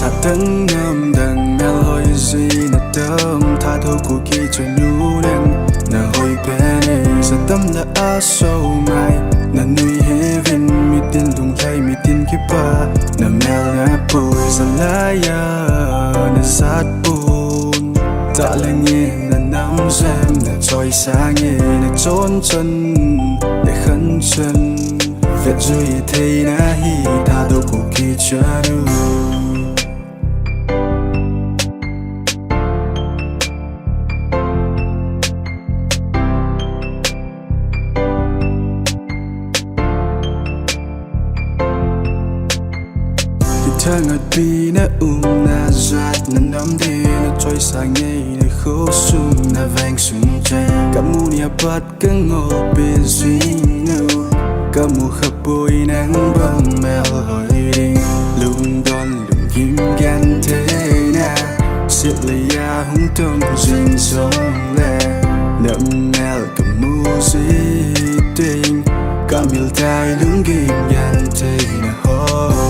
sa tấn ngâm đằng mel hoi gì na tâm tha thâu của khi cho nhu đen na hoi bene sa tâm là a sâu mai na nui heaven mi tin lung thay mi tin kipa na mel na poi sa laya na sát bùn ta là nghe na nắm xem na trôi sáng nghe na trốn chân để khấn chân Việt rồi thấy na hi tha đâu cuộc khi cha được thang ngọt bi na na giat na nắm đi na trôi sang ngay na khô sung na vang sung chay kamu nia bat keng ngô bên duy ngâu kamu khắp bôi nắng bông mel hỏi đi lung đón lung kim gan thế na siết lấy ya hung tom dinh sông lệ nậm mel kamu gì tình kamil tai lung kim gan thế na ho